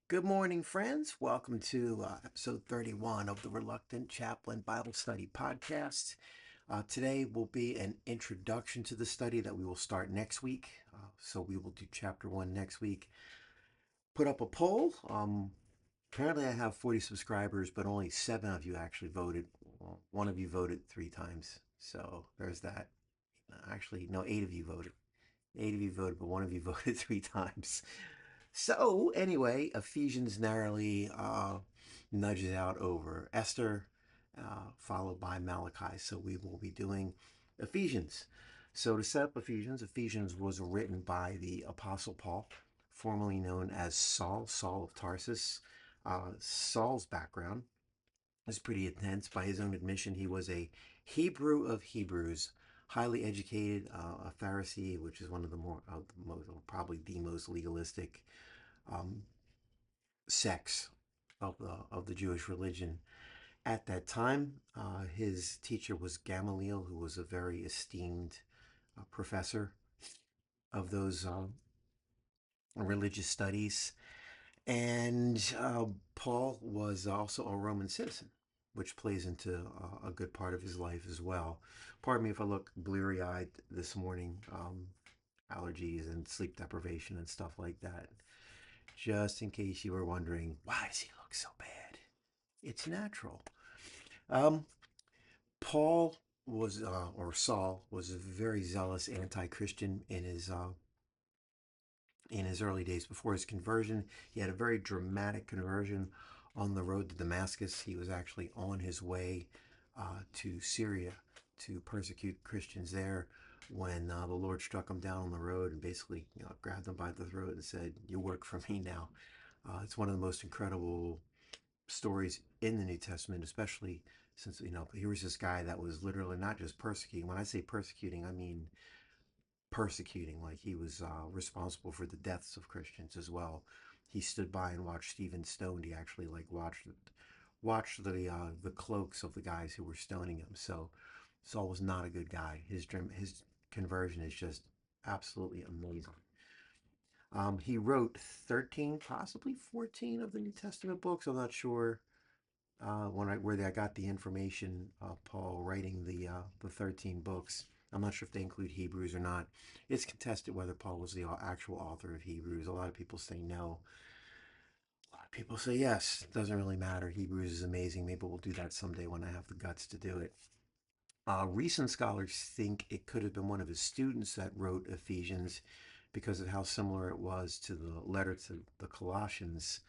Good morning, friends. Welcome to episode 31 of the Reluctant Chaplain Bible Study Podcast. Today will be an introduction to the study that we will start next week. So we will do chapter 1 next week. Put up a poll. Apparently, I have 40 subscribers, but only 7 of you actually voted. Well, one of you voted 3 times. So there's that. Actually, no, 8 of you voted. 8 of you voted, but one of you voted 3 times. So anyway, Ephesians narrowly nudges out over Esther, followed by Malachi. So we will be doing Ephesians. So to set up Ephesians was written by the Apostle Paul, formerly known as Saul of Tarsus. Saul's background is pretty intense. By his own admission, he was a Hebrew of Hebrews, highly educated, a Pharisee, which is one of the most, probably the most legalistic um, sects of the Jewish religion at that time. His teacher was Gamaliel, who was a very esteemed professor of those religious studies. And Paul was also a Roman citizen, which plays into a good part of his life as well. Pardon me if I look bleary eyed this morning. Allergies and sleep deprivation and stuff like that. Just in case you were wondering, why does he look so bad? It's natural. Um, Paul was, or Saul, was a very zealous anti-Christian in his early days before his conversion. He had a very dramatic conversion on the road to Damascus. He was actually on his way to Syria to persecute Christians there when the Lord struck him down on the road and basically grabbed him by the throat and said, "You work for me now." It's one of the most incredible stories in the New Testament, especially since, here was this guy that was literally not just persecuting. When I say persecuting, I mean persecuting, like he was responsible for the deaths of Christians as well. He stood by and watched Stephen stoned. He actually like watched the cloaks of the guys who were stoning him. So Saul was not a good guy. His conversion is just absolutely amazing. He wrote 13, possibly 14 of the New Testament books. I'm not sure where I got the information. Paul writing the 13 books. I'm not sure if they include Hebrews or not. It's contested whether Paul was the actual author of Hebrews. A lot of people say no. A lot of people say yes. It doesn't really matter. Hebrews is amazing. Maybe we'll do that someday when I have the guts to do it. Recent scholars think it could have been one of his students that wrote Ephesians because of how similar it was to the letter to the Colossians,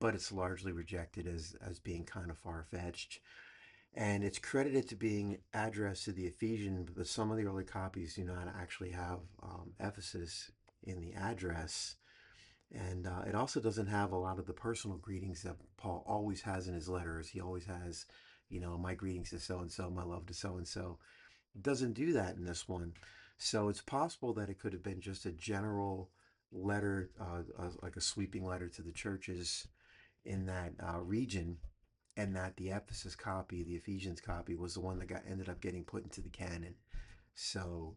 but it's largely rejected as being kind of far fetched. And it's credited to being addressed to the Ephesian, but some of the early copies do not actually have Ephesus in the address. And it also doesn't have a lot of the personal greetings that Paul always has in his letters. He always has, my greetings to so and so, my love to so and so. It doesn't do that in this one. So it's possible that it could have been just a general letter, like a sweeping letter to the churches in that region, and that the Ephesus copy, the Ephesians copy, was the one that ended up getting put into the canon. So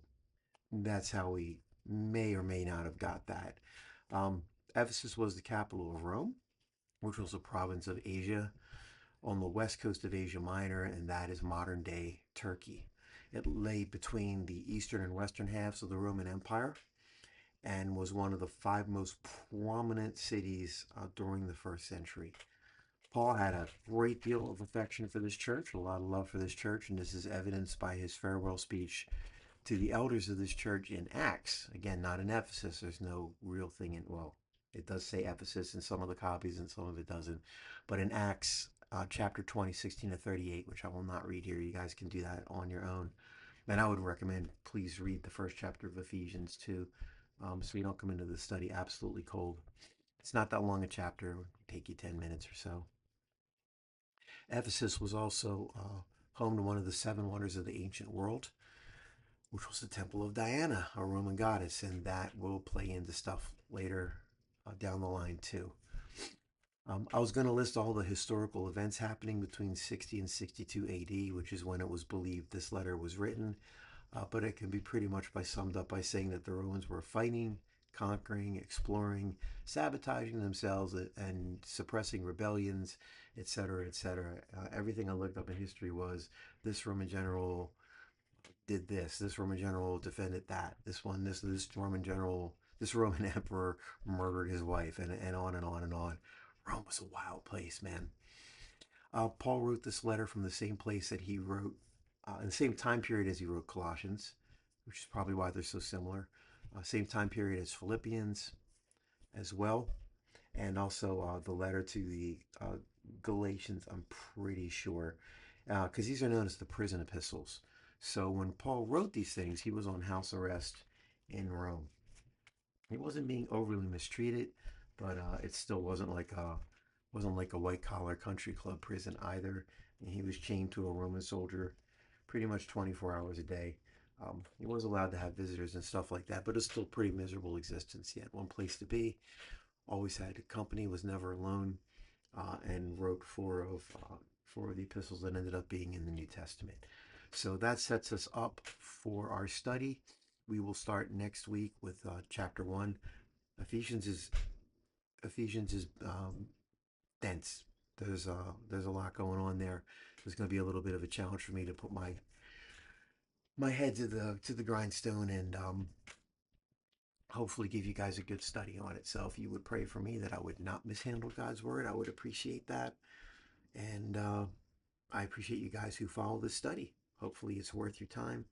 that's how we may or may not have got that. Um, Ephesus was the capital of Rome, which was a province of Asia on the west coast of Asia Minor, and that is modern day Turkey. It lay between the eastern and western halves of the Roman Empire and was one of the 5 most prominent cities during the first century. Paul had a great deal of affection for this church, a lot of love for this church, and this is evidenced by his farewell speech to the elders of this church in Acts. Again, not in Ephesus. There's no real thing in, well, it does say Ephesus in some of the copies and some of it doesn't. But in Acts chapter 20, 16 to 38, which I will not read here, you guys can do that on your own. And I would recommend please read the first chapter of Ephesians too, so you don't come into the study absolutely cold. It's not that long a chapter, it would take you 10 minutes or so. Ephesus was also home to one of the 7 wonders of the ancient world, which was the Temple of Diana, a Roman goddess, and that will play into stuff later down the line too. I was going to list all the historical events happening between 60 and 62 AD, which is when it was believed this letter was written, but it can be pretty much summed up by saying that the Romans were fighting conquering, exploring, sabotaging themselves, and suppressing rebellions, etc., etc. Everything I looked up in history was this Roman general did this. This Roman general defended that. This Roman general, this Roman emperor murdered his wife, and on and on and on. Rome was a wild place, man. Paul wrote this letter from the same place that he wrote, in the same time period as he wrote Colossians, which is probably why they're so similar. Same time period as Philippians as well, and also the letter to the Galatians, I'm pretty sure, because these are known as the prison epistles. So when Paul wrote these things, he was on house arrest in Rome. He wasn't being overly mistreated, but it still wasn't like a white collar country club prison either. And he was chained to a Roman soldier pretty much 24 hours a day. He was allowed to have visitors and stuff like that, but it's still a pretty miserable existence. He had one place to be, always had company, was never alone, and wrote four of the epistles that ended up being in the New Testament. So that sets us up for our study. We will start next week with chapter 1. Ephesians is dense. There's a lot going on there. There's going to be a little bit of a challenge for me to put my head to the grindstone and hopefully give you guys a good study on it. So if you would pray for me that I would not mishandle God's word, I would appreciate that. And I appreciate you guys who follow this study. Hopefully it's worth your time.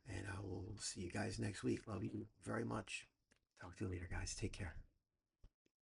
And I will see you guys next week. Love you very much. Talk to you later, guys. Take care.